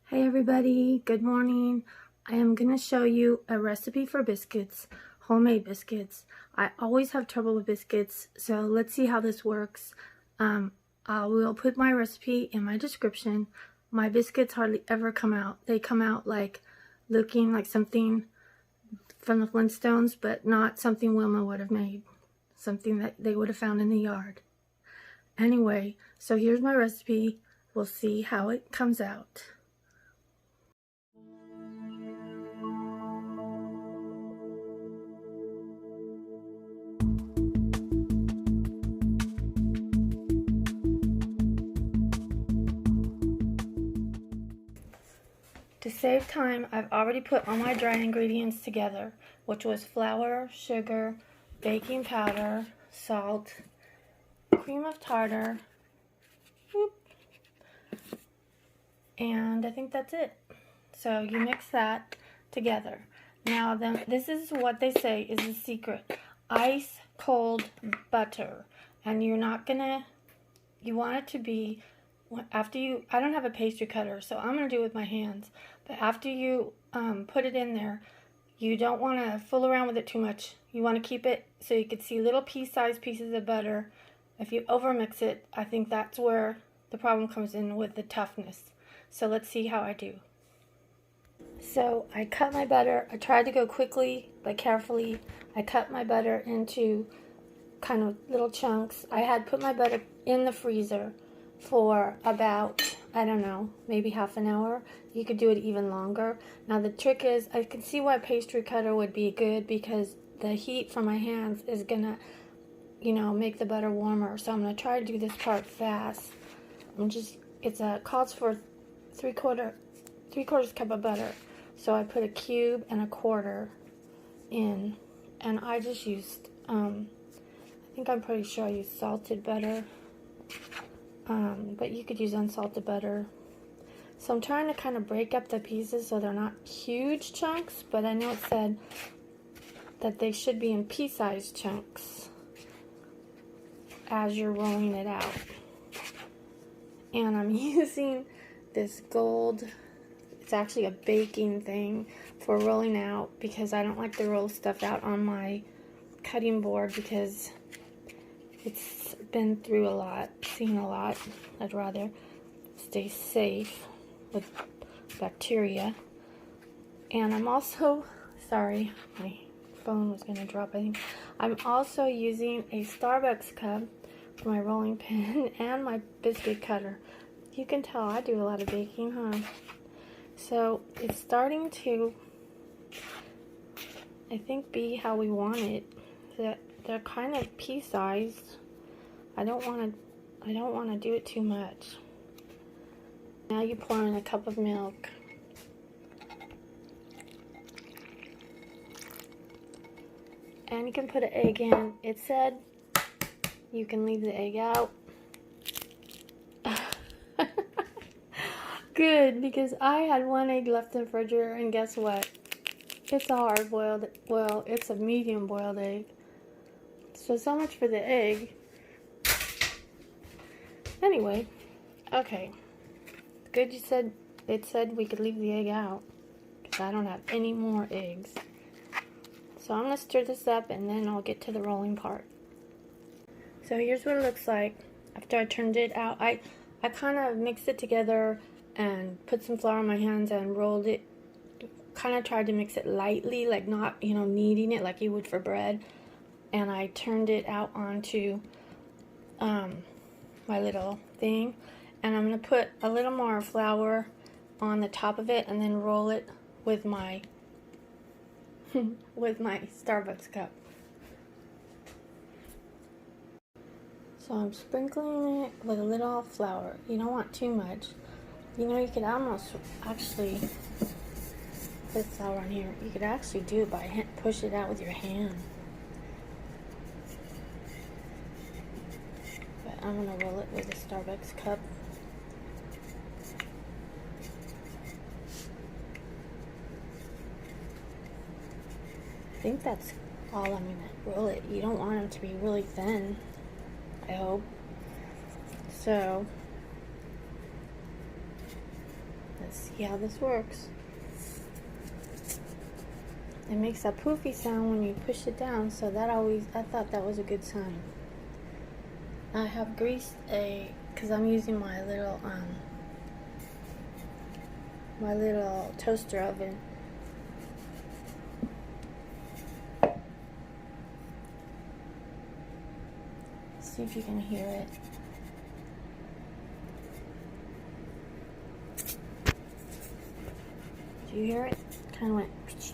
Hey everybody, good morning. I am going to show you a recipe for biscuits, homemade biscuits. I always have trouble with biscuits, so let's see how this works. I will put my recipe in my description. My biscuits hardly ever come out. They come out like looking like something from the Flintstones, but not something Wilma would have made. Something that they would have found in the yard. Anyway, so here's my recipe. We'll see how it comes out. To save time, I've already put all my dry ingredients together, which was flour, sugar, baking powder, salt, cream of tartar, and I think that's it. So you mix that together. Now then, this is what they say is the secret. Ice cold butter. And you're not gonna, you want it to be, after you, I don't have a pastry cutter, so I'm going to do it with my hands. But after you put it in there, you don't want to fool around with it too much. You want to keep it so you can see little pea-sized pieces of butter. If you overmix it, I think that's where the problem comes in with the toughness. So let's see how I do. So I cut my butter. I tried to go quickly but carefully. I cut my butter into kind of little chunks. I had put my butter in the freezer for about, I don't know, maybe half an hour. You could do it even longer. Now the trick is, I can see why pastry cutter would be good, because the heat from my hands is gonna, you know, make the butter warmer. So I'm gonna try to do this part fast. Calls for three quarters cup of butter. So I put a cube and a quarter in, and I just used, I think I'm pretty sure I used salted butter. But you could use unsalted butter. So I'm trying to kind of break up the pieces so they're not huge chunks, but I know it said that they should be in pea-sized chunks as you're rolling it out. And I'm using this gold, it's actually a baking thing for rolling out, because I don't like to roll stuff out on my cutting board because it's been through a lot, seen a lot. I'd rather stay safe with bacteria. And I'm also, sorry, my phone was going to drop, I think. I'm also using a Starbucks cup for my rolling pin and my biscuit cutter. You can tell I do a lot of baking, huh? So it's starting to, I think, be how we want it. They're kind of pea-sized. I don't want to do it too much. Now you pour in a cup of milk. And you can put an egg in. It said you can leave the egg out. Good, because I had one egg left in the refrigerator, and guess what? It's a hard boiled, well, it's a medium boiled egg. So much for the egg. Anyway, okay. Good it said we could leave the egg out, because I don't have any more eggs. So I'm going to stir this up, and then I'll get to the rolling part. So here's what it looks like after I turned it out. I kind of mixed it together and put some flour on my hands and rolled it. Kind of tried to mix it lightly, like not, you know, kneading it like you would for bread. And I turned it out onto my little thing, and I'm going to put a little more flour on the top of it and then roll it with my with my Starbucks cup. So I'm sprinkling it with a little flour. You don't want too much. You know, you could almost actually put flour on here. You could actually do it by hand, push it out with your hand. I'm going to roll it with a Starbucks cup. I think that's all I'm going to roll it. You don't want them to be really thin, I hope. So Let's see how this works. It makes a poofy sound when you push it down, so I thought that was a good sign. I have greased because I'm using my little toaster oven. See if you can hear it. Do you hear it? Kind of went. See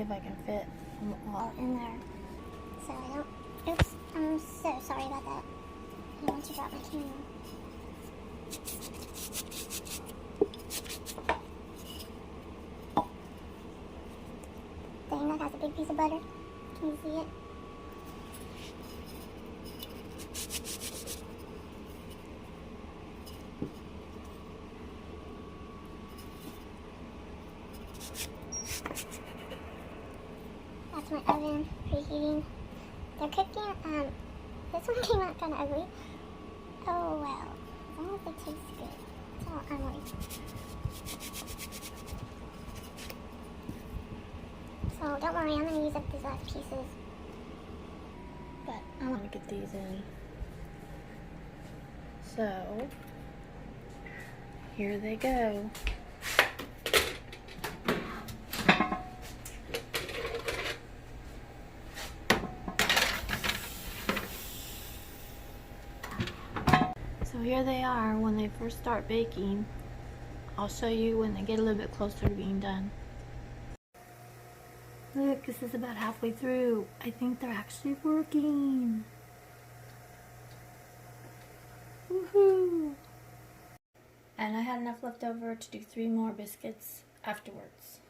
if I can fit them all in there. So I don't. Oops. I'm so sorry about that. I don't want to drop my camera. Thing that has a big piece of butter. Can you see it? That's my oven preheating. They're cooking. This one came out kind of ugly. Oh well. As long as they taste good. That's all I'm worried. So don't worry, I'm going to use up these last pieces. But I want to get these in. So, here they go. So here they are when they first start baking. I'll show you when they get a little bit closer to being done. Look, this is about halfway through. I think they're actually working. Woohoo! And I had enough left over to do 3 more biscuits afterwards.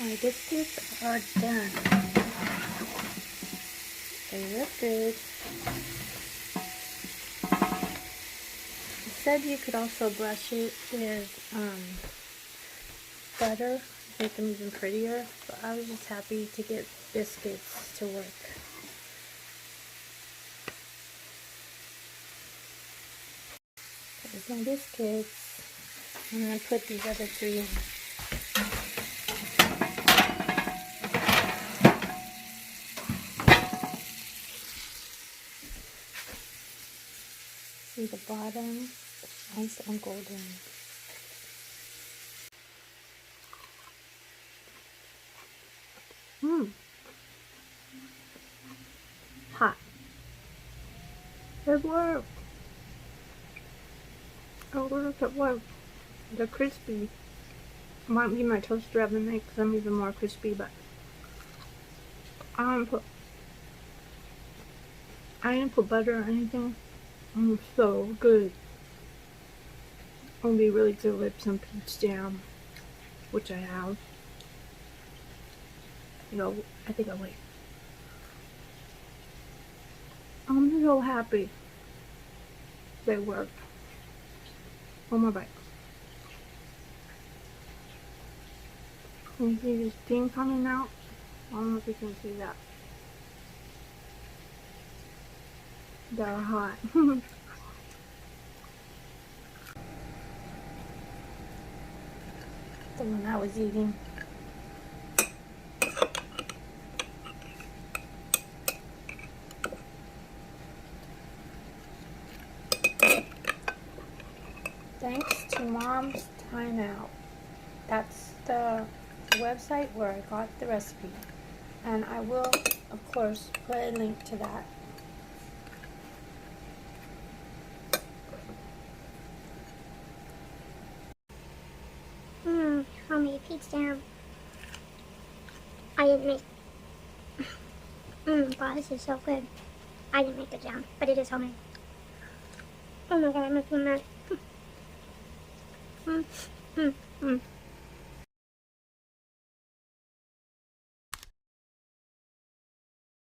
My biscuits are done. They look good. It said you could also brush it with butter, make them even prettier, but I was just happy to get biscuits to work. There's my biscuits. I'm going to put these other 3 in. See the bottom? Nice and golden. Hot. It worked. It worked. They're crispy. Might be my toaster oven makes them even more crispy, but I didn't put butter or anything. So good. It would be really good with some peach jam, which I have. I think I'll wait. I'm so happy they worked. One more bite. Can you see this steam coming out? I don't know if you can see that. They're hot. The one I was eating. Thanks to Mom's Timeout. That's the website where I got the recipe. And I will, of course, put a link to that. Homemade peach jam. I didn't make. Wow, this is so good. I didn't make the jam, but it is homemade. Oh my god, I'm making that.